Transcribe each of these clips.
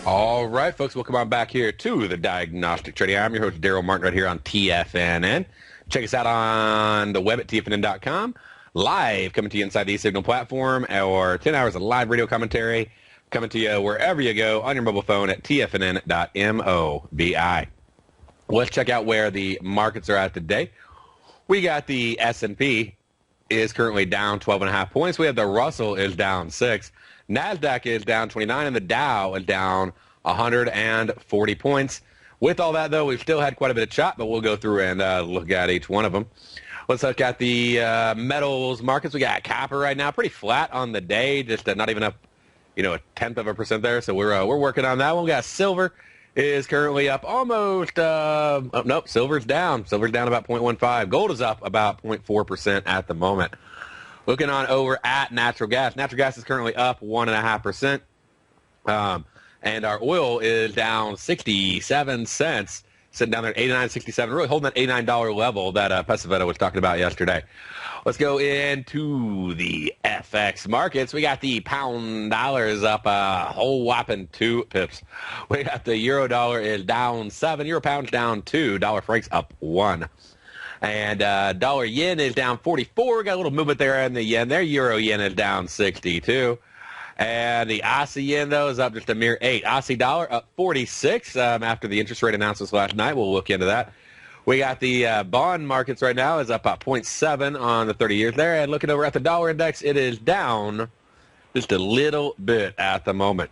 All right, folks, welcome on back here to the Diagnostic Trading Hour. I'm your host, Daryl Martin, right here on TFNN. Check us out on the web at TFNN.com, live coming to you inside the eSignal platform, or 10 hours of live radio commentary coming to you wherever you go on your mobile phone at TFNN.mobi. Let's check out where the markets are at today. We got the S&P is currently down 12.5 points. We have the Russell is down 6. NASDAQ is down 29, and the Dow is down 140 points. With all that, though, we've still had quite a bit of chop, but we'll go through and look at each one of them. Let's look at the metals markets. We got copper right now, pretty flat on the day, just not even up, a 0.1% there. So we're working on that one. We got silver is currently up almost. Nope, silver's down. Silver's down about 0.15. Gold is up about 0.4% at the moment. Looking on over at natural gas. Natural gas is currently up 1.5%. And our oil is down 67 cents, sitting down there at 89.67, really holding that $89 level that Pesavetta was talking about yesterday. Let's go into the FX markets. We got the pound dollar is up a whole whopping 2 pips. We got the euro dollar is down 7, euro pound's down 2, dollar frank's up 1. And dollar yen is down 44. Got a little movement there in the yen there. Euro yen is down 62. And the Aussie yen, though, is up just a mere 8. Aussie dollar up 46 after the interest rate announcements last night. We'll look into that. We got the bond markets right now is up about 0.7 on the 30 years there. And looking over at the dollar index, it is down just a little bit at the moment.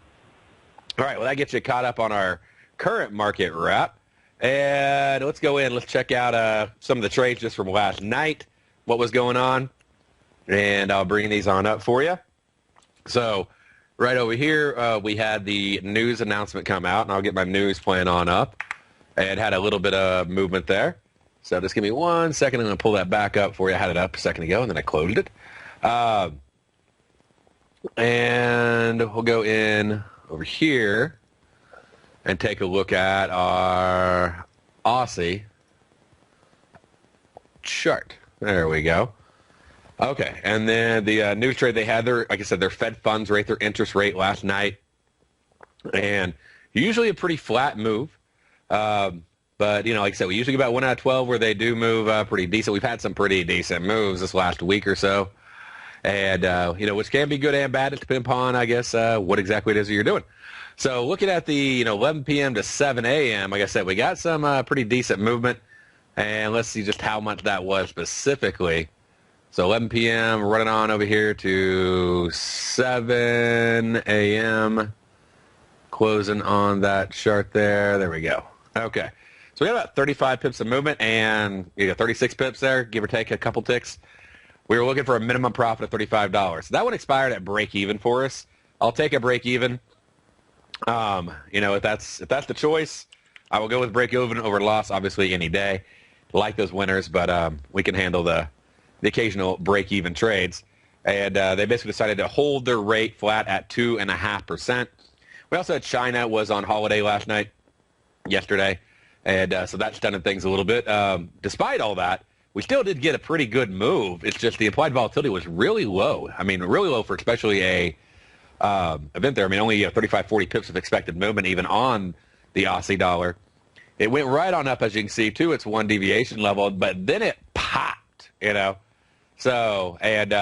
All right, well, that gets you caught up on our current market wrap. And let's go in. Let's check out some of the trades just from last night, what was going on. And I'll bring these on up for you. So right over here, we had the news announcement come out, and I'll get my news plan on up. And had a little bit of movement there. So just give me 1 second. I'm going to pull that back up for you. I had it up a second ago, and then I closed it. And we'll go in over here and take a look at our Aussie chart. There we go. Okay, and then the news trade they had their, like I said, their Fed funds rate, their interest rate last night, and usually a pretty flat move. But like I said, we usually get about 1 out of 12 where they do move pretty decent. We've had some pretty decent moves this last week or so, and which can be good and bad. It depends upon, I guess, what exactly it is that you're doing. So looking at the 11 p.m. to 7 a.m., like I said, we got some pretty decent movement, and let's see just how much that was specifically. So 11 p.m. running on over here to 7 a.m. Closing on that chart there. There we go. Okay. So we got about 35 pips of movement and 36 pips there, give or take a couple ticks. We were looking for a minimum profit of $35. So that one expired at break even for us. I'll take a break even. If that's the choice, I will go with break even over loss, obviously, any day. Like those winners, but we can handle the occasional break even trades. And they basically decided to hold their rate flat at 2.5%. We also had China was on holiday last night, yesterday, and so that's stunning things a little bit. Despite all that, we still did get a pretty good move. It's just the implied volatility was really low. I mean, really low for especially a event there. I mean, only 35, 40 pips of expected movement even on the Aussie dollar. It went right on up, as you can see, to its one deviation level, but then it popped, So, and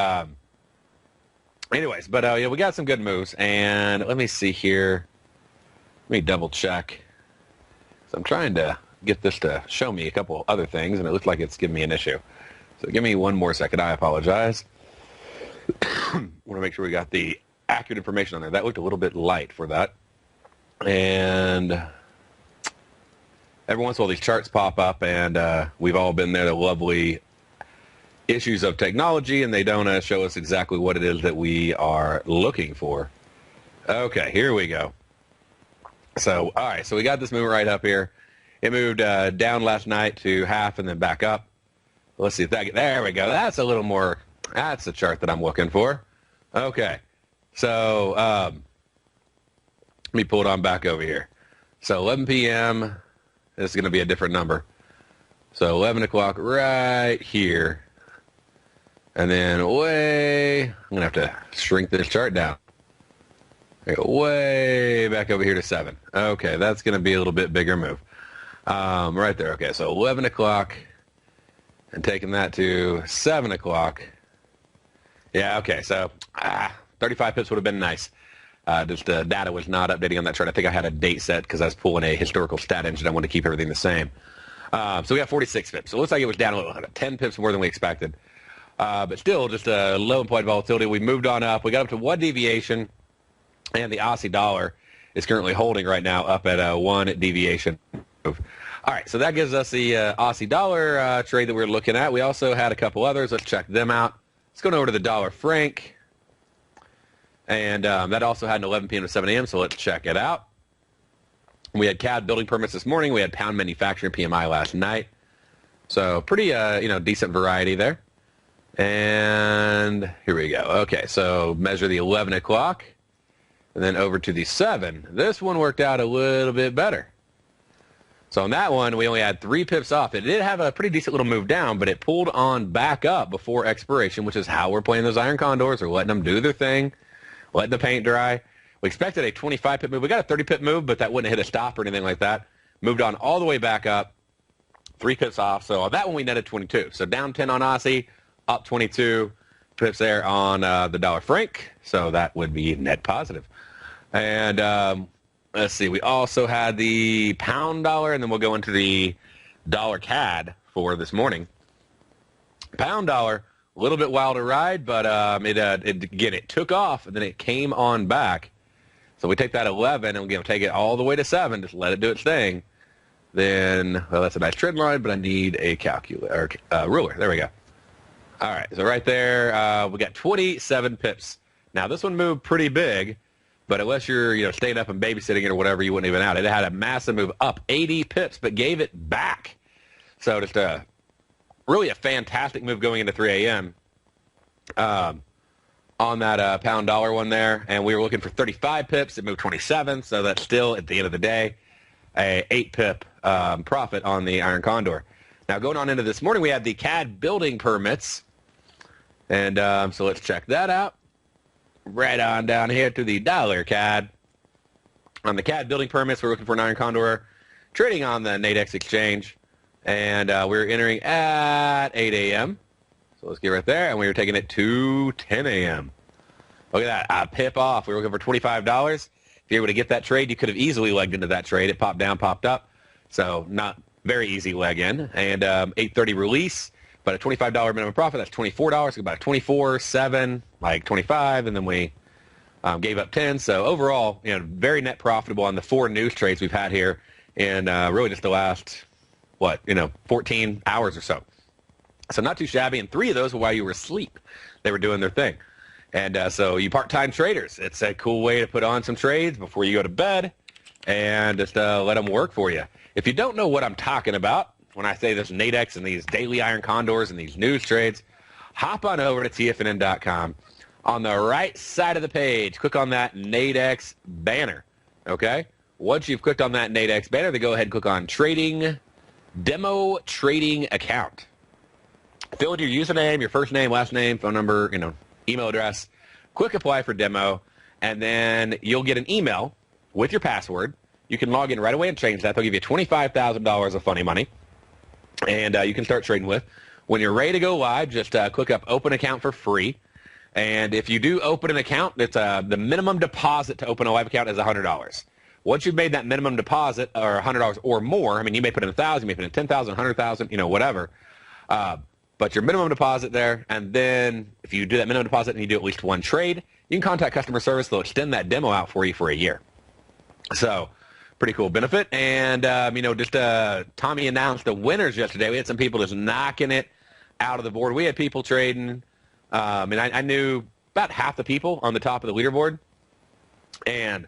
anyways, but we got some good moves, and let me see here. Let me double check. So I'm trying to get this to show me a couple other things, and it looks like it's giving me an issue. So give me 1 more second. I apologize. Want to make sure we got the accurate information on there. That looked a little bit light for that. And every once in a while these charts pop up, and we've all been there, the lovely issues of technology, and they don't show us exactly what it is that we are looking for. Okay, here we go. So, all right, so we got this movement right up here. It moved down last night to half and then back up. Let's see if that, there we go. That's a little more, that's the chart that I'm looking for. Okay, so let me pull it on back over here. So 11 p.m., this is going to be a different number. So 11 o'clock right here. And then I'm going to have to shrink this chart down. Way back over here to 7. Okay, that's going to be a little bit bigger move. Right there. Okay, so 11 o'clock and taking that to 7 o'clock. Yeah, okay, so 35 pips would have been nice. Just the data was not updating on that chart. I think I had a date set because I was pulling a historical stat engine. I wanted to keep everything the same. So we got 46 pips. So it looks like it was down a little, 10 pips more than we expected. But still, just a low implied volatility. We moved on up. We got up to 1 deviation, and the Aussie dollar is currently holding right now up at a 1 deviation move. All right, so that gives us the Aussie dollar trade that we're looking at. We also had a couple others. Let's check them out. Let's go over to the dollar franc. And that also had an 11 p.m. to 7 a.m., so let's check it out. We had CAD building permits this morning. We had pound manufacturing PMI last night. So pretty, decent variety there. And here we go. Okay, so measure the 11 o'clock. And then over to the 7. This one worked out a little bit better. So on that one, we only had 3 pips off. It did have a pretty decent little move down, but it pulled on back up before expiration, which is how we're playing those Iron Condors. We're letting them do their thing, letting the paint dry. We expected a 25-pip move. We got a 30-pip move, but that wouldn't hit a stop or anything like that. Moved on all the way back up, 3 pips off. So on that one, we netted 22. So down 10 on Aussie, up 22 pips there on the dollar franc. So that would be net positive. And let's see, we also had the pound dollar, and then we'll go into the dollar CAD for this morning. Pound dollar, a little bit wilder ride, but it took off, and then it came on back. So we take that 11, and we're going to take it all the way to 7, just let it do its thing. Then, well, that's a nice trend line, but I need a calculator, ruler. There we go. All right, so right there, we got 27 pips. Now, this one moved pretty big. But unless you're, staying up and babysitting it or whatever, you wouldn't even out. It had a massive move up 80 pips, but gave it back. So just really a fantastic move going into 3 a.m. On that pound dollar one there. And we were looking for 35 pips. It moved 27. So that's still, at the end of the day, a 8-pip profit on the Iron Condor. Now, going on into this morning, we had the CAD building permits. And so let's check that out. Right on down here to the dollar CAD. On the CAD building permits, we're looking for an Iron Condor trading on the Nadex exchange. And we're entering at 8 a.m. So let's get right there. And we were taking it to 10 a.m. Look at that. Pip off. We were looking for $25. If you're able to get that trade, you could have easily legged into that trade. It popped down, popped up. So not very easy leg in. And 8:30 release. But a $25 minimum profit, that's $24. So about a 24, 7, like 25, and then we gave up 10. So overall, very net profitable on the 4 news trades we've had here in really just the last, 14 hours or so. So not too shabby, and 3 of those were while you were asleep. They were doing their thing. And so you part-time traders, it's a cool way to put on some trades before you go to bed and just let them work for you. If you don't know what I'm talking about, when I say this Nadex and these daily Iron Condors and these news trades, hop on over to TFNN.com. On the right side of the page, click on that Nadex banner, okay? Once you've clicked on that Nadex banner, then go ahead and click on Demo Trading Account. Fill in your username, your first name, last name, phone number, email address. Click Apply for Demo, and then you'll get an email with your password. You can log in right away and change that. They'll give you $25,000 of funny money. And you can start trading with. When you're ready to go live, just click up Open Account for free. And if you do open an account, it's the minimum deposit to open a live account is $100. Once you've made that minimum deposit, or $100 or more, you may put in $1,000, you may put in $10,000, $100,000, whatever. But your minimum deposit there, and then if you do that minimum deposit and you do at least 1 trade, you can contact customer service. They'll extend that demo out for you for a year. So pretty cool benefit. And, Tommy announced the winners yesterday. We had some people just knocking it out of the board. We had people trading. I knew about half the people on the top of the leaderboard. And,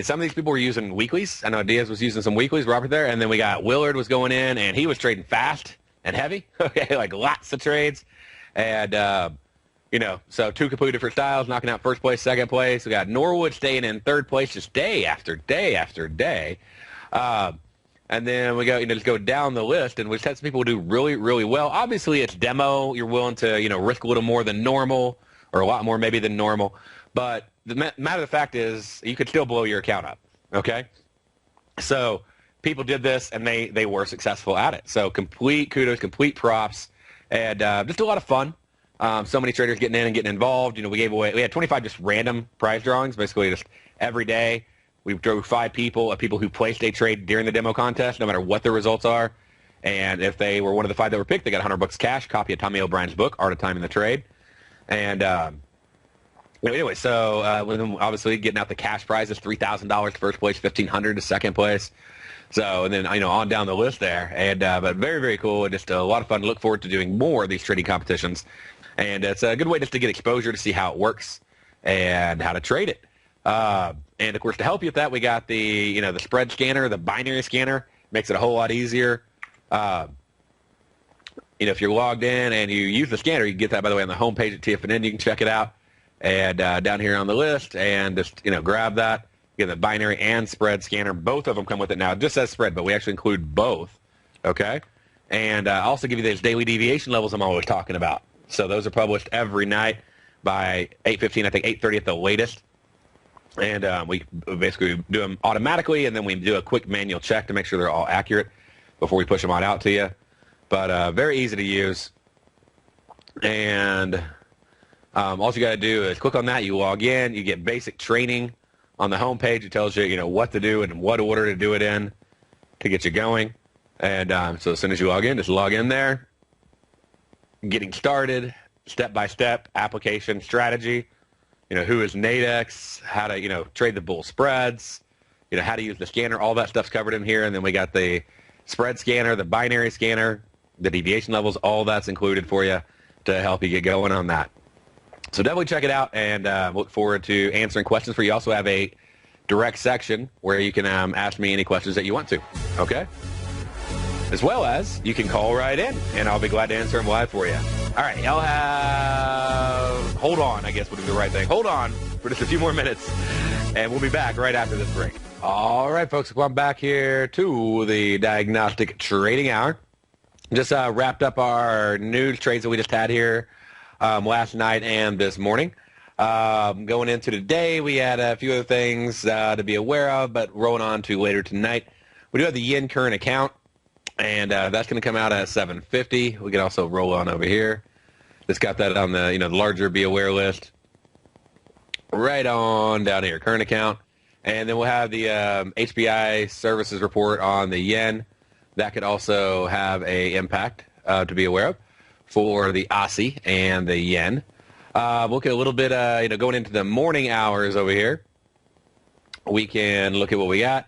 some of these people were using weeklies. I know Diaz was using some weeklies, Robert there. And then we got Willard was going in, and he was trading fast and heavy. Okay, like lots of trades. And, so 2 completely different styles, knocking out first place, second place. We got Norwood staying in third place just day after day after day. And then we go, just go down the list, and we just had some people do really, really well. Obviously, it's demo. You're willing to, risk a little more than normal, or a lot more maybe than normal. But the matter of the fact is you could still blow your account up, okay? So people did this, and they were successful at it. So complete kudos, complete props, and just a lot of fun. So many traders getting in and getting involved. We had 25 just random prize drawings, basically just every day. We drew 5 people who placed a trade during the demo contest, no matter what the results are. And if they were one of the 5 that were picked, they got $100 cash, copy of Tommy O'Brien's book, Art of Timing the Trade. And anyway, so obviously getting out the cash prizes, $3,000 to first place, $1,500 to second place. So, and then, on down the list there. And but very, very cool, and just a lot of fun. Look forward to doing more of these trading competitions. And it's a good way just to get exposure to see how it works and how to trade it. And of course, to help you with that, we got the the spread scanner, the binary scanner. Makes it a whole lot easier. If you're logged in and you use the scanner, you can get that, by the way, on the homepage at TFNN. You can check it out. And down here on the list, and just grab that. You get the binary and spread scanner. Both of them come with it now. It just says spread, but we actually include both. Okay. And I also give you those daily deviation levels I'm always talking about. So those are published every night by 8:15, I think 8:30 at the latest. And we basically do them automatically, and then we do a quick manual check to make sure they're all accurate before we push them on out to you. But very easy to use. And all you got to do is click on that. You log in. You get basic training on the homepage. It tells you, what to do and what order to do it in to get you going. And so as soon as you log in, just log in there. Getting started, step-by-step, application, strategy. Who is Nadex, how to, trade the bull spreads, how to use the scanner, all that stuff's covered in here. And then we got the spread scanner, the binary scanner, the deviation levels, all that's included for you to help you get going on that. So definitely check it out, and look forward to answering questions for you. You also have a direct section where you can ask me any questions that you want to, okay? As well as you can call right in, and I'll be glad to answer them live for you. All right, y'all have... Hold on, I guess we'll do the right thing. Hold on for just a few more minutes, and we'll be back right after this break. All right, folks, welcome back here to the Diagnostic Trading Hour. Just wrapped up our news trades that we just had here last night and this morning. Going into today, we had a few other things to be aware of, but rolling on to later tonight. We do have the yen current account, and that's going to come out at 750. We can also roll on over here. Just got that on the the larger be aware list. Right on down here, current account. And then we'll have the HBI services report on the yen. That could also have a impact to be aware of for the Aussie and the yen. Look at a little bit, going into the morning hours over here. We can look at what we got.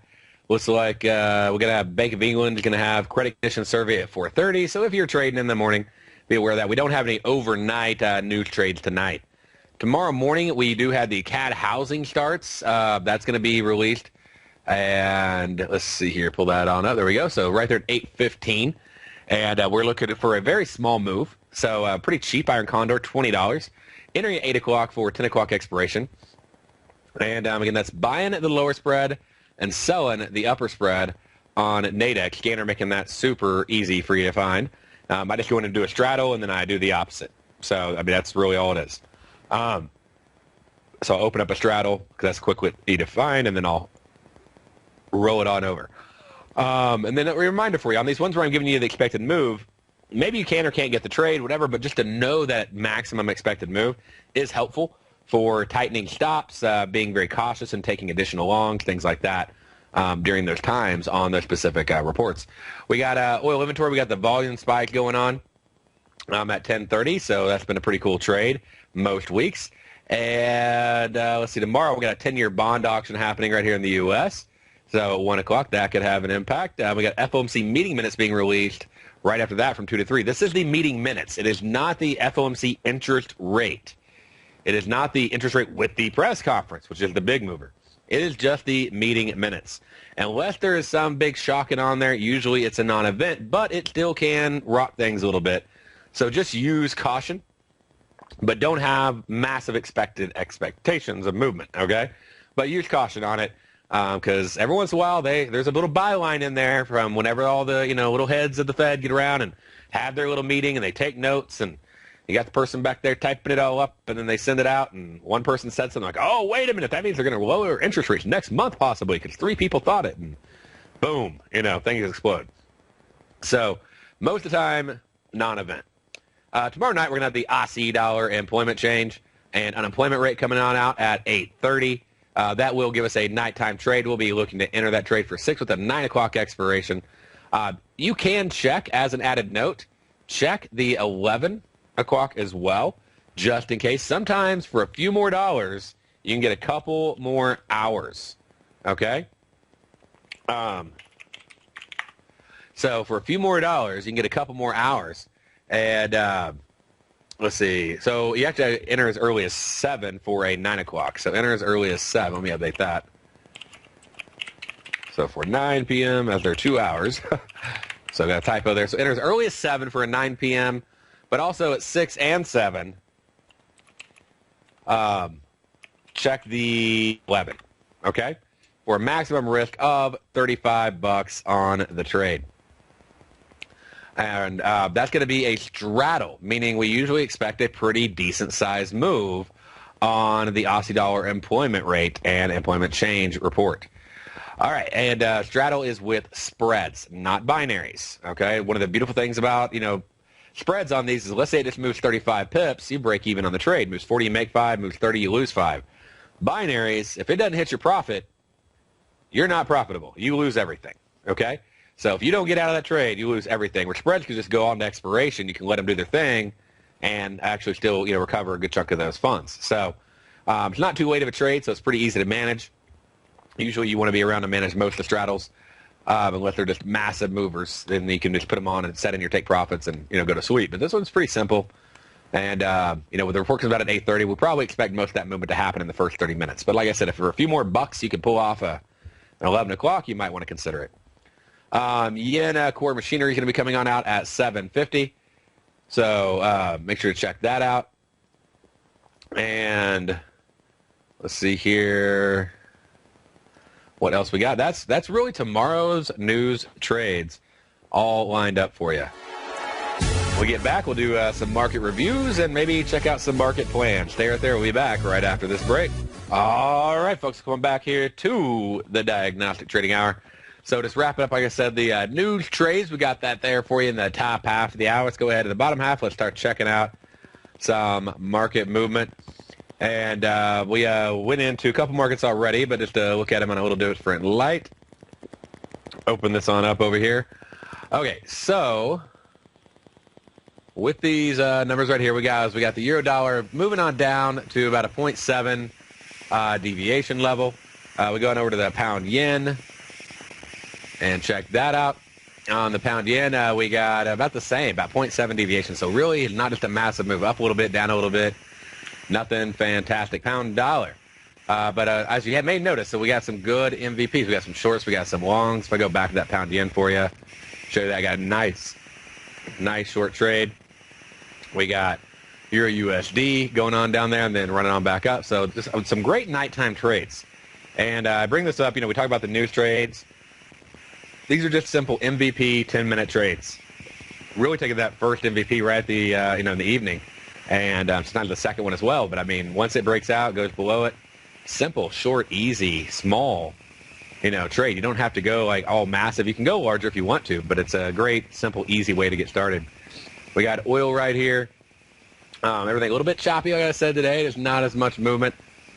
Looks like we're going to have Bank of England is going to have credit condition survey at 4:30. So if you're trading in the morning, be aware of that. We don't have any overnight news trades tonight. Tomorrow morning, we do have the CAD housing starts. That's going to be released. And let's see here. Pull that on up. There we go. So right there at 8:15. And we're looking for a very small move. So pretty cheap. Iron Condor, $20. Entering at 8 o'clock for 10 o'clock expiration. And again, that's buying at the lower spread and selling the upper spread on Nadex. Scanner making that super easy for you to find. I just go in and do a straddle, and then I do the opposite. So, that's really all it is. So I'll open up a straddle, because that's quickly to find, and then I'll roll it on over. And then a reminder for you, on these ones where I'm giving you the expected move, maybe you can or can't get the trade, whatever, but just to know that maximum expected move is helpful for tightening stops, being very cautious and taking additional longs, things like that. During those times on those specific reports. We got oil inventory. We got the volume spike going on at 10:30, so that's been a pretty cool trade most weeks. And let's see, tomorrow we got a 10-year bond auction happening right here in the U.S. So at 1 o'clock, that could have an impact. We got FOMC meeting minutes being released right after that from 2 to 3. This is the meeting minutes. It is not the FOMC interest rate. It is not the interest rate with the press conference, which is the big mover. It is just the meeting minutes. Unless there is some big shocking on there, usually it's a non-event, but it still can rock things a little bit. So just use caution, but don't have massive expectations of movement, okay? But use caution on it, because every once in a while there's a little byline in there from whenever all the little heads of the Fed get around and have their little meeting and they take notes, and You got the person back there typing it all up, and then they send it out, and one person said something like, oh, wait a minute, that means they're going to lower interest rates next month possibly because 3 people thought it, and boom, things explode. So most of the time, non-event. Tomorrow night, we're going to have the Aussie dollar employment change and unemployment rate coming on out at 8:30. That will give us a nighttime trade. We'll be looking to enter that trade for 6 with a 9 o'clock expiration. You can check, as an added note, check the 11 o'clock as well, just in case. Sometimes for a few more dollars, you can get a couple more hours. Okay? So for a few more dollars, you can get a couple more hours. And let's see. So you have to enter as early as 7 for a 9 o'clock. So enter as early as 7. Let me update that. So for 9 p.m., as there are 2 hours. So I got a typo there. So enter as early as 7 for a 9 p.m., but also at 6 and 7, check the 11, okay? For a maximum risk of $35 on the trade. And that's going to be a straddle, meaning we usually expect a pretty decent-sized move on the Aussie dollar employment rate and employment change report. All right, and straddle is with spreads, not binaries, okay? One of the beautiful things about, spreads on these is, let's say it just moves 35 pips, you break even on the trade. Moves 40, you make 5. Moves 30, you lose 5. Binaries, if it doesn't hit your profit, you're not profitable. You lose everything, okay? So if you don't get out of that trade, you lose everything. Where spreads can just go on to expiration, you can let them do their thing and actually still, recover a good chunk of those funds. So it's not too late of a trade, so it's pretty easy to manage. Usually you want to be around to manage most of the straddles. Unless they're just massive movers, then you can just put them on and set in your take profits and go to sleep. But this one's pretty simple, and with the report comes out at 8:30, we'll probably expect most of that movement to happen in the first 30 minutes. But like I said, if for a few more bucks you can pull off an 11 o'clock, you might want to consider it. Yen core machinery is going to be coming on out at 7:50, so make sure to check that out. And let's see here. What else we got? That's really tomorrow's news trades all lined up for you. When we get back, we'll do some market reviews and maybe check out some market plans. Stay right there. We'll be back right after this break. All right, folks, coming back here to the Diagnostic Trading Hour. So just wrapping up, like I said, the news trades. We got that there for you in the top half of the hour. Let's go ahead to the bottom half. Let's start checking out some market movement. And we went into a couple markets already, but just to look at them on a little different light. Open this on up over here. Okay, so with these numbers right here, we got the euro dollar moving on down to about a 0.7 deviation level. We're going over to the pound yen and check that out. On the pound yen, we got about the same, about 0.7 deviation. So really not just a massive move up a little bit, down a little bit. Nothing fantastic. Pound dollar. But as you may notice, so we got some good MVPs. We got some shorts. We got some longs. If I go back to that pound yen for you, show you that I got a nice short trade. We got Euro USD going on down there and then running on back up. So just some great nighttime trades. And I bring this up, we talk about the news trades. These are just simple MVP 10-minute trades. Really taking that first MVP right at the, in the evening. And it's not the second one as well, but I mean, once it breaks out, goes below it, simple, short, easy, small, trade. You don't have to go like all massive. You can go larger if you want to, but it's a great, simple, easy way to get started. We got oil right here. Everything a little bit choppy, like I said today. There's not as much movement.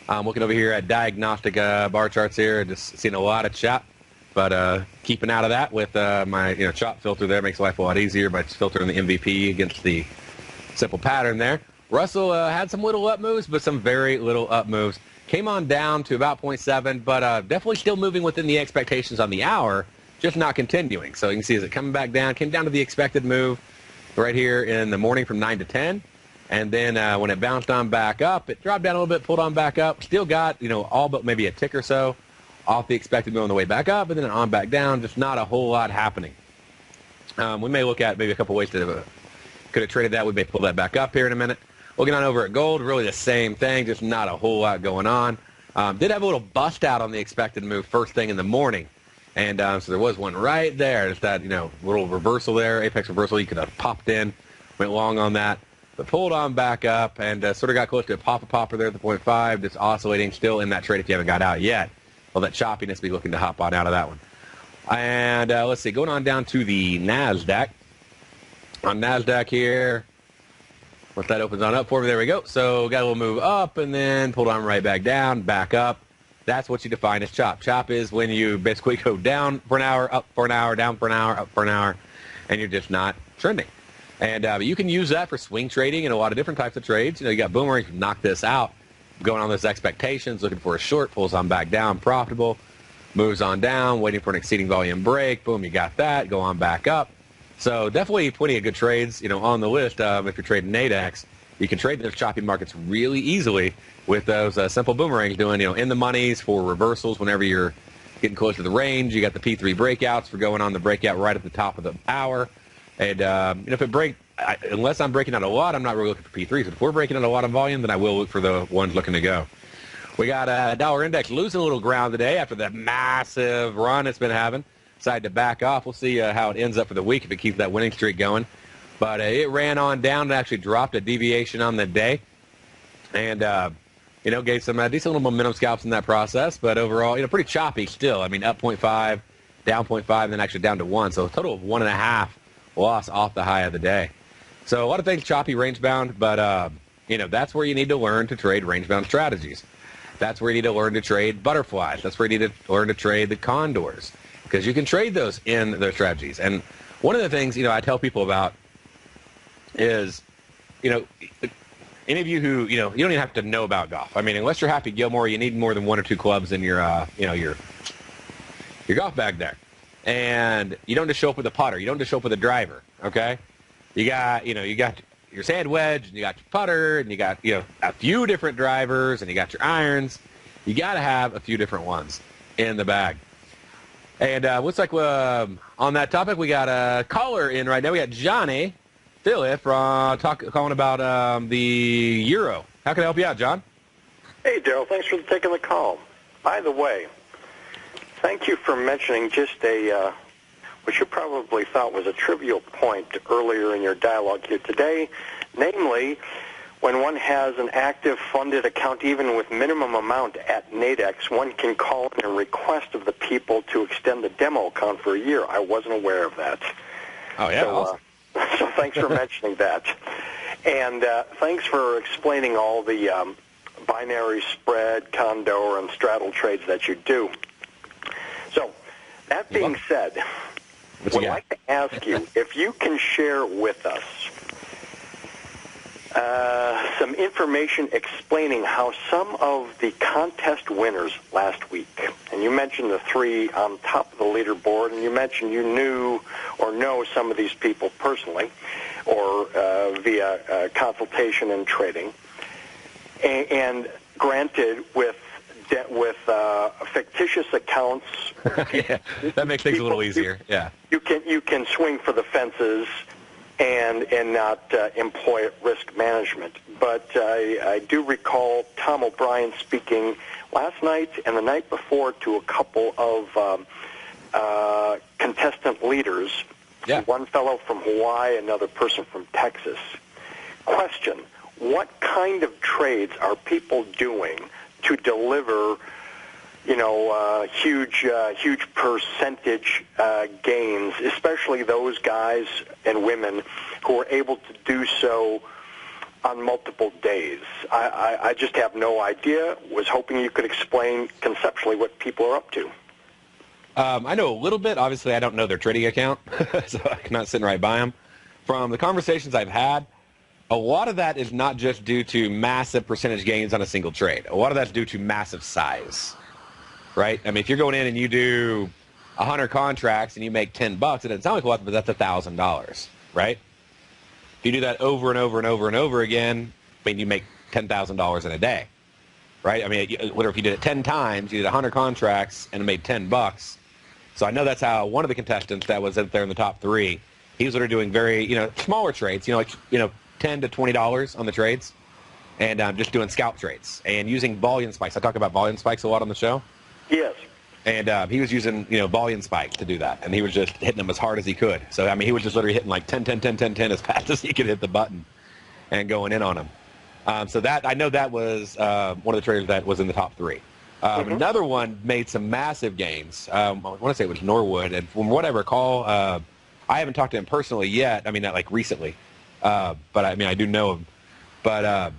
Looking over here at diagnostic bar charts here, just seeing a lot of chop, but keeping out of that with my chop filter there makes life a lot easier by just filtering the MVP against the simple pattern there. Russell had some little up moves, but some very little up moves. Came on down to about 0.7, but definitely still moving within the expectations on the hour, just not continuing. So you can see as it coming back down, came down to the expected move right here in the morning from 9 to 10. And then when it bounced on back up, it dropped down a little bit, pulled on back up. Still got, all but maybe a tick or so off the expected move on the way back up, and then on back down. Just not a whole lot happening. We may look at maybe a couple ways to could have traded that. We may pull that back up here in a minute. Looking on over at gold, really the same thing, just not a whole lot going on. Did have a little bust out on the expected move first thing in the morning. And so there was one right there. Just that, little reversal there, apex reversal. You could have popped in, went long on that. but pulled on back up and sort of got close to a popper there at the 0.5, just oscillating, still in that trade if you haven't got out yet. Well, that choppiness, be looking to hop on out of that one. And let's see, going on down to the NASDAQ. On NASDAQ here, once that opens on up for me, there we go. So got a little move up and then pulled on right back down, back up. That's what you define as chop. Chop is when you basically go down for an hour, up for an hour, down for an hour, up for an hour, and you're just not trending. And you can use that for swing trading and a lot of different types of trades. You know, you got boomerangs, knock this out, going on those expectations, looking for a short, pulls on back down, profitable, moves on down, waiting for an exceeding volume break. Boom, you got that. Go on back up. So definitely plenty of good trades, you know, on the list. If you're trading ADEX, you can trade those choppy markets really easily with those simple boomerangs doing, you know, in the monies for reversals whenever you're getting close to the range. You got the P3 breakouts for going on the breakout right at the top of the hour. And, you know, if it breaks, unless I'm breaking out a lot, I'm not really looking for P3s. But if we're breaking out a lot of volume, then I will look for the ones looking to go. We got a dollar index losing a little ground today after that massive run it's been having. Decided to back off. We'll see how it ends up for the week if it keeps that winning streak going. But it ran on down and actually dropped a deviation on the day. And, you know, gave some decent little momentum scalps in that process. But overall, you know, pretty choppy still. I mean, up 0.5, down 0.5, and then actually down to 1. So a total of 1.5 loss off the high of the day. So a lot of things choppy, range-bound. But, you know, that's where you need to learn to trade range-bound strategies. That's where you need to learn to trade butterflies. That's where you need to learn to trade the condors. Because you can trade those in those strategies. And one of the things, you know, I tell people about is, you know, any of you who, you know, you don't even have to know about golf. I mean, unless you're Happy Gilmore, you need more than 1 or 2 clubs in your, you know, your golf bag there. And you don't just show up with a putter. You don't just show up with a driver, okay? You got, you know, you got your sand wedge, and you got your putter, and you got, you know, a few different drivers, and you got your irons. You got to have a few different ones in the bag. And looks like on that topic, we got a caller in right now. We got Johnny Phillip calling about the euro. How can I help you out, John? Hey, Daryl. Thanks for taking the call. By the way, thank you for mentioning just what you probably thought was a trivial point earlier in your dialogue here today, namely, when one has an active funded account, even with minimum amount at Nadex, one can call in a request of the people to extend the demo account for a year. I wasn't aware of that. Oh, yeah. Awesome. So thanks for mentioning that. And thanks for explaining all the binary spread, Condor, and Straddle trades that you do. So that being said, I would like to ask you if you can share with us some information explaining how some of the contest winners last week, and you mentioned the 3 on top of the leaderboard, and you mentioned you knew or know some of these people personally or via consultation and trading, and granted with fictitious accounts. Yeah, that makes things a little easier. Yeah, you can swing for the fences and not employ risk management. But I do recall Tom O'Brien speaking last night and the night before to a couple of contestant leaders, one fellow from Hawaii, another person from Texas. Question: what kind of trades are people doing to deliver, you know, huge percentage gains, especially those guys and women who are able to do so on multiple days? I just have no idea. Was hoping you could explain conceptually what people are up to. I know a little bit. Obviously, I don't know their trading account, so I'm not sitting right by them. From the conversations I've had, a lot of that is not just due to massive percentage gains on a single trade. A lot of that's due to massive size, right? I mean, if you're going in and you do 100 contracts and you make $10, it doesn't sound like a lot, but that's $1,000, right? If you do that over and over and over and over again, I mean, you make $10,000 in a day, right? I mean, if you did it 10 times, you did 100 contracts and made $10. So I know that's how one of the contestants that was up there in the top 3, he was sort of doing very, you know, smaller trades, you know, like, you know, $10 to $20 on the trades, and just doing scalp trades and using volume spikes. I talk about volume spikes a lot on the show. Yes. And he was using, you know, volume spikes to do that, and he was just hitting them as hard as he could. So, I mean, he was just literally hitting like 10, 10, 10, 10, 10 as fast as he could hit the button. and going in on them. So that I know that was one of the traders that was in the top 3. Another one made some massive gains. I want to say it was Norwood, and from what I recall, I haven't talked to him personally yet. I mean, not like recently, but I mean I do know him. But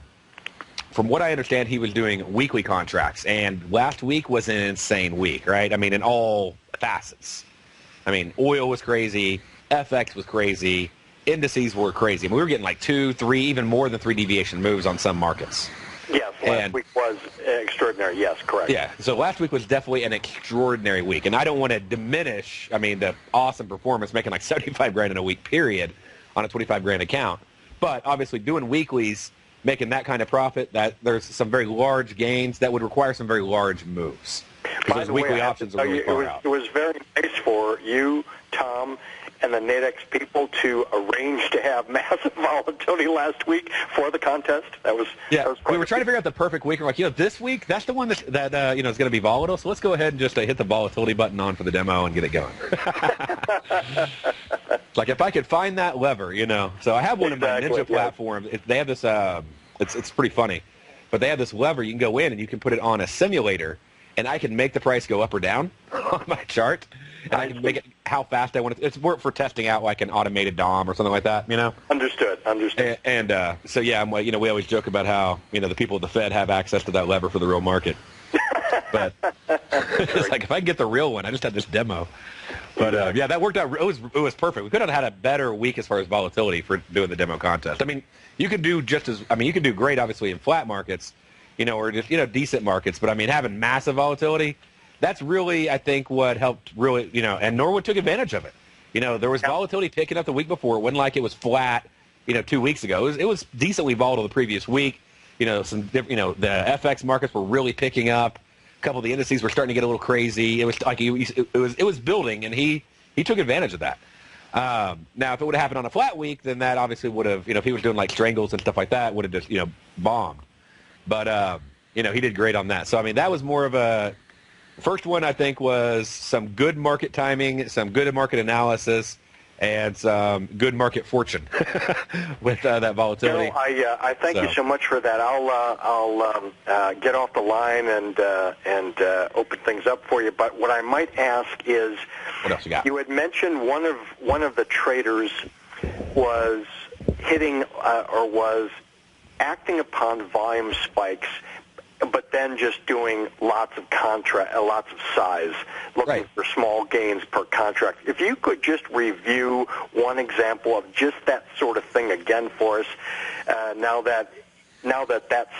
from what I understand, he was doing weekly contracts, and last week was an insane week, right? I mean, in all facets. I mean, oil was crazy, FX was crazy, indices were crazy. I mean, we were getting like 2, 3, even more than 3 deviation moves on some markets. Yes, last week was extraordinary. Yes, correct. Yeah, so last week was definitely an extraordinary week, and I don't want to diminish, I mean, the awesome performance, making like 75 grand in a week period on a 25 grand account. But obviously doing weeklies, making that kind of profit, that there's some very large gains that would require some very large moves. By the way, weekly options are really far out. It was very nice for you, Tom, and the Nadex people to arrange to have massive volatility last week for the contest. That was we were trying to figure out the perfect week. We're like, this week, that's the one that is going to be volatile. So let's go ahead and just hit the volatility button on for the demo and get it going. Like if I could find that lever, So I have one in my Ninja platform. They have this. It's pretty funny, but they have this lever. You can go in and you can put it on a simulator, and I can make the price go up or down on my chart. And I can make it how fast I want it. It's more for testing out like an automated DOM or something like that, Understood. And so, yeah, I'm like, we always joke about how, the people at the Fed have access to that lever for the real market. But it's like, if I can get the real one, I just had this demo. But, yeah, that worked out. It was perfect. We could have had a better week as far as volatility for doing the demo contest. I mean, you could do you could do great, obviously, in flat markets, or just, decent markets. But, I mean, having massive volatility, that's really, I think, what helped really, and Norwood took advantage of it. There was volatility picking up the week before. It wasn't like it was flat, 2 weeks ago. It was decently volatile the previous week. The FX markets were really picking up. A couple of the indices were starting to get a little crazy. It was like it was building, and he took advantage of that. Now, if it would have happened on a flat week, then that obviously would have, if he was doing like strangles and stuff like that, would have just, bombed. But, he did great on that. So, I mean, that was more of a... First one, I think, was some good market timing, some good market analysis, and some good market fortune with that volatility. I thank you so much for that. I'll get off the line and open things up for you. But what I might ask is, what else you got? You had mentioned one of the traders was hitting or was acting upon volume spikes, but then just doing lots of size, looking for small gains per contract. If you could just review one example of just that sort of thing again for us, now that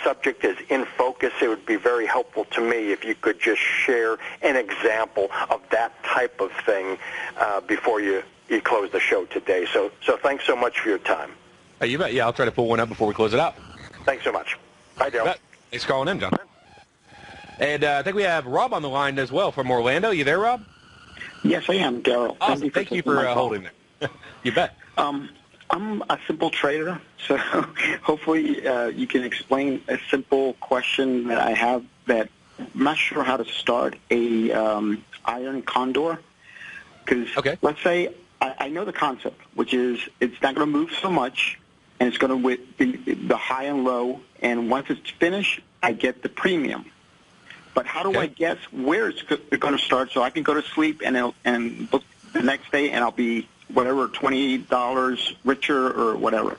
subject is in focus, it would be very helpful to me if you could just share an example of that type of thing before you close the show today. So thanks so much for your time. You bet. Yeah, I'll try to pull one up before we close it out. Thanks so much. Bye, Dale. Thanks for calling in, John. And I think we have Rob on the line as well from Orlando. You there, Rob? Yes, I am, Daryl. Awesome. Thank you for holding it. You bet. I'm a simple trader, so hopefully you can explain a simple question that I have that I'm not sure how to start a Iron Condor. Because let's say I know the concept, which is it's not going to move so much, and it's going to be the high and low, and once it's finished, I get the premium. But how do I guess where it's going to start so I can go to sleep and look the next day and I'll be whatever, $20 richer or whatever?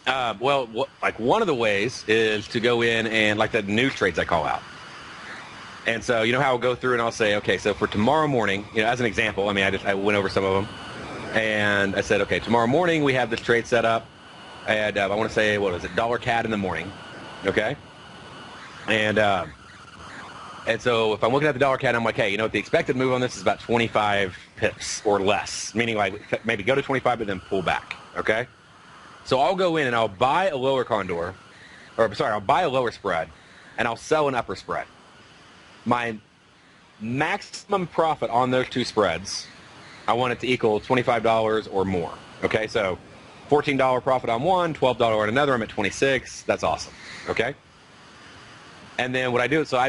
Like one of the ways is to go in and like the news trades I call out. And so how I'll go through and I'll say, okay, so for tomorrow morning, as an example, I mean, I went over some of them, and I said, okay, tomorrow morning we have this trade set up. And I want to say, what was it, $CAD in the morning, okay? And so if I'm looking at the $CAD, I'm like, hey, the expected move on this is about 25 pips or less, meaning like maybe go to 25 but then pull back, okay? So I'll go in and I'll buy a lower condor, I'll buy a lower spread, and I'll sell an upper spread. My maximum profit on those two spreads, I want it to equal $25 or more, okay? So $14 profit on one, $12 on another, I'm at 26. That's awesome, okay? And then what I do is, so I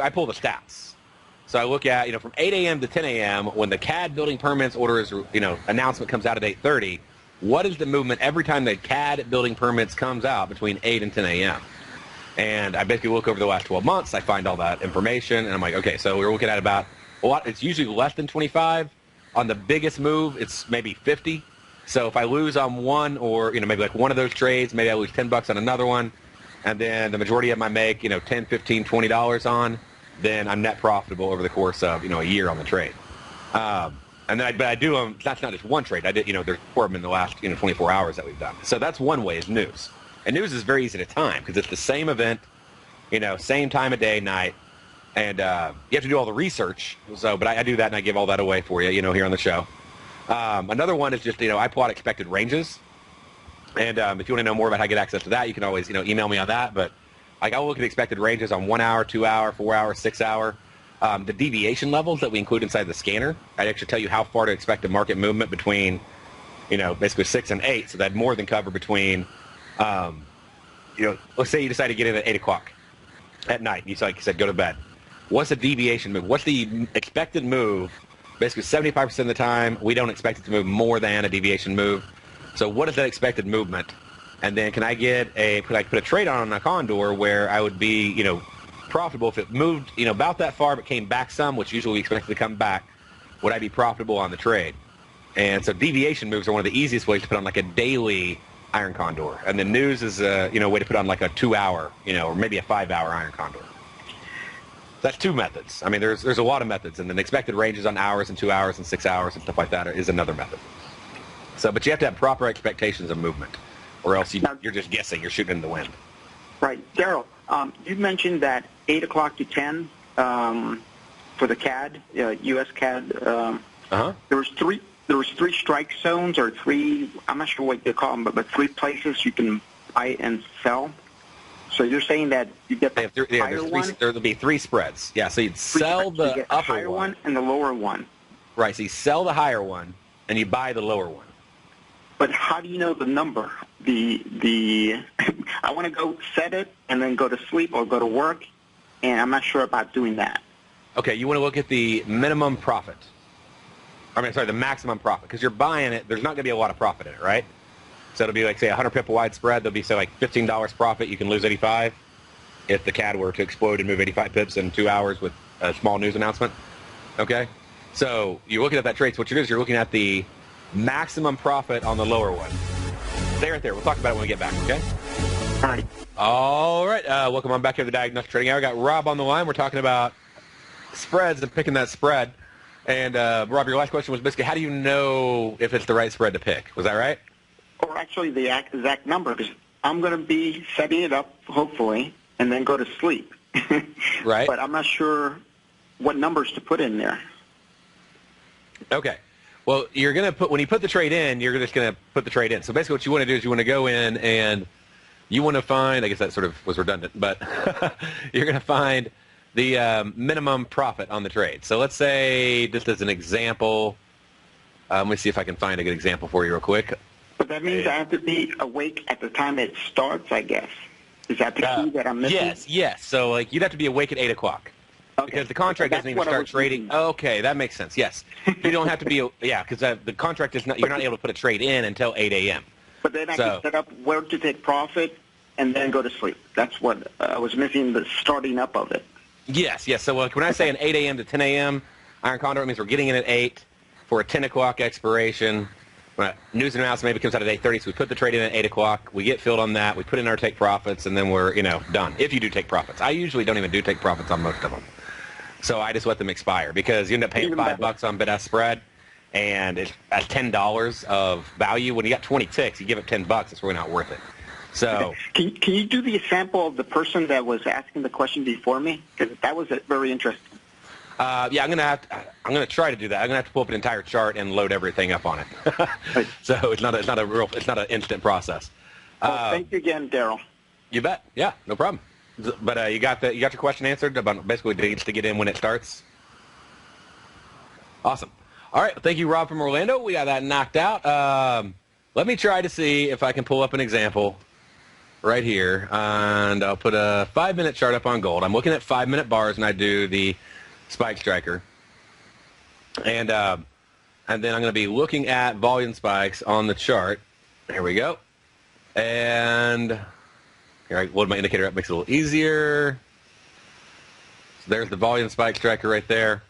pull the stats. So I look at, from 8 a.m. to 10 a.m. when the CAD building permits order is, announcement comes out at 8:30, what is the movement every time the CAD building permits comes out between 8 and 10 a.m.? And I basically look over the last 12 months. I find all that information, and I'm like, okay, so we're looking at about a lot. It's usually less than 25. On the biggest move, it's maybe 50. So if I lose on one, or maybe like one of those trades, maybe I lose $10 on another one, and then the majority of them I make $10, $15, $20 on, then I'm net profitable over the course of a year on the trade. And then I do them. That's not just one trade. I did there's 4 of them in the last 24 hours that we've done. So that's one way is news. And news is very easy to time because it's the same event, same time of day, night, and you have to do all the research. So, but I do that and I give all that away for you, here on the show. Another one is just I plot expected ranges, and if you want to know more about how to get access to that, you can always email me on that. But I'll look at expected ranges on 1 hour, 2 hour, 4 hour, 6 hour. The deviation levels that we include inside the scanner, I actually tell you how far to expect a market movement between, basically 6 and 8. So that more than cover between, let's say you decide to get in at 8 o'clock at night. You said go to bed. What's the deviation move? What's the expected move? Basically 75% of the time, we don't expect it to move more than a deviation move. So what is that expected movement? And then can I get put a trade on a condor where I would be, profitable if it moved, about that far but came back some, which usually we expect it to come back, would I be profitable on the trade? And so deviation moves are one of the easiest ways to put on like a daily Iron Condor. And then news is a way to put on like a 2 hour, or maybe a 5 hour Iron Condor. That's 2 methods. I mean, there's a lot of methods, and then expected ranges on hours and 2 hours and 6 hours and stuff like that is another method. So, but you have to have proper expectations of movement, or else you're just guessing. You're shooting in the wind. Right, Daryl. You mentioned that 8 o'clock to 10 for the CAD, U.S. CAD. There was three strike zones, or 3. I'm not sure what they call them, but 3 places you can buy and sell. So you're saying that you get the higher one? There'll be 3 spreads. Yeah, so you'd sell the upper higher one and the lower one. Right, so you sell the higher one and you buy the lower one. But how do you know the number? I want to go set it and then go to sleep or go to work, and I'm not sure about doing that. Okay, you want to look at the minimum profit. The maximum profit, because you're buying it. There's not going to be a lot of profit in it, right? So it'll be like, say, 100 pip wide spread. There'll be, say, like $15 profit. You can lose 85 if the CAD were to explode and move 85 pips in 2 hours with a small news announcement. Okay? So you're looking at that trade. So what you do is you're looking at the maximum profit on the lower one. Stay right there. We'll talk about it when we get back, okay? All right. All right. Welcome on back here to the Diagnostic Trading Hour. I got Rob on the line. We're talking about spreads and picking that spread. And, Rob, your last question was basically how do you know if it's the right spread to pick? Was that right? Or actually the exact number, because I'm going to be setting it up, hopefully, and then go to sleep. Right. But I'm not sure what numbers to put in there. Okay. Well, you're going to put, when you put the trade in, you're just going to put the trade in. So basically what you want to do is you want to go in and you want to find, I guess that sort of was redundant, but you're going to find the minimum profit on the trade. So let's say, just as an example, let me see if I can find a good example for you real quick. But that means I have to be awake at the time it starts, I guess. Is that the key that I'm missing? Yes. So like you'd have to be awake at 8 o'clock. Okay. Because the contract doesn't even start trading. Okay, that makes sense. Yes, you don't have to be. Yeah, because the contract is not. You're not able to put a trade in until 8 a.m. But then I can set up where to take profit and then go to sleep. That's what I was missing, the starting up of it. Yes. So like when I say an 8 a.m. to 10 a.m. Iron Condor, it means we're getting in at 8 for a 10 o'clock expiration. News announcement maybe comes out at 8:30, so we put the trade in at 8 o'clock. We get filled on that. We put in our take profits, and then we're done. If you do take profits, I usually don't even do take profits on most of them. So I just let them expire because you end up paying $5 on bid-ask spread, and it's at $10 of value. When you got 20 ticks, you give it $10. It's really not worth it. So can you do the sample of the person that was asking the question before me? Because that was very interesting. Yeah, I'm gonna try to do that. I'm gonna have to pull up an entire chart and load everything up on it. So it's not an instant process. Well, thank you again, Daryl. You bet. Yeah, no problem. But you got your question answered about basically dates to get in when it starts. Awesome. All right. Thank you, Rob from Orlando. We got that knocked out. Let me try to see if I can pull up an example right here, and I'll put a 5-minute chart up on gold. I'm looking at 5-minute bars, and I do the spike striker. And and then I'm going to be looking at volume spikes on the chart. Here we go. And here I load my indicator up, makes it a little easier. So there's the volume spike tracker right there.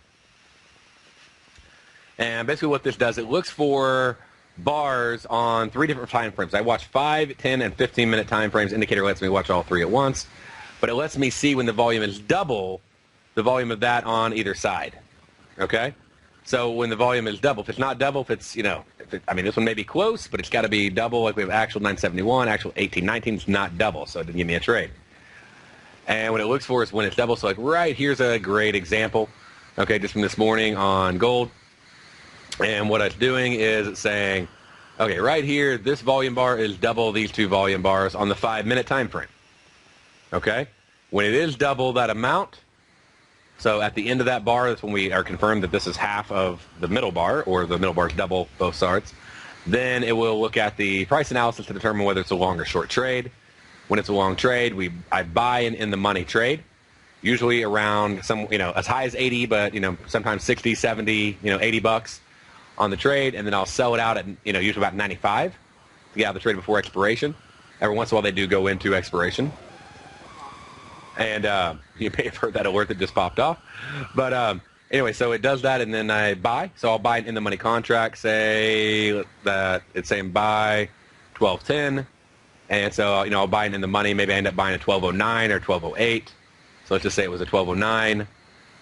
And basically what this does, it looks for bars on 3 different time frames. I watch 5, 10, and 15-minute time frames. Indicator lets me watch all 3 at once. But it lets me see when the volume is double the volume of that on either side. Okay? So when the volume is double, if it's not double, if it's, I mean, this one may be close, but it's got to be double. Like we have actual 971, actual 1819. It's not double, so it didn't give me a trade. And what it looks for is when it's double. So like right here's a great example, okay, just from this morning on gold. And what it's doing is it's saying, okay, right here, this volume bar is double these 2 volume bars on the 5-minute time frame. Okay? When it is double that amount, so at the end of that bar, that's when we are confirmed that this is half of the middle bar, or the middle bar is double both sides, then it will look at the price analysis to determine whether it's a long or short trade. When it's a long trade, I buy an in-the-money trade, usually around as high as 80, but sometimes 60, 70, $80 on the trade, and then I'll sell it out at usually about 95 to get out of the trade before expiration. Every once in a while they do go into expiration, and you may have heard that alert that just popped off. But anyway, so it does that, and then I buy. So I'll buy it in the money contract. Say that it's saying buy 1210, and so I'll buy it in the money. Maybe I end up buying a 1209 or 1208. So let's just say it was a 1209.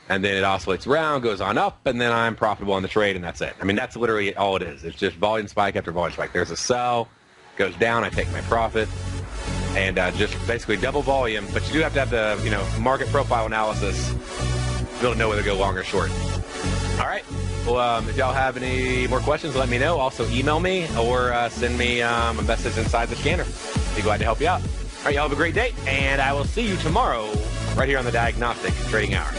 And then it oscillates around, goes on up, and then I'm profitable on the trade, and that's it. I mean, that's literally all it is. It's just volume spike after volume spike. There's a sell, goes down, I take my profit, and just basically double volume. But you do have to have the market profile analysis to be able to know whether to go long or short. All right. Well, if y'all have any more questions, let me know. Also, email me or send me a message inside the scanner. Be glad to help you out. All right, y'all have a great day, and I will see you tomorrow right here on the Diagnostic Trading Hour.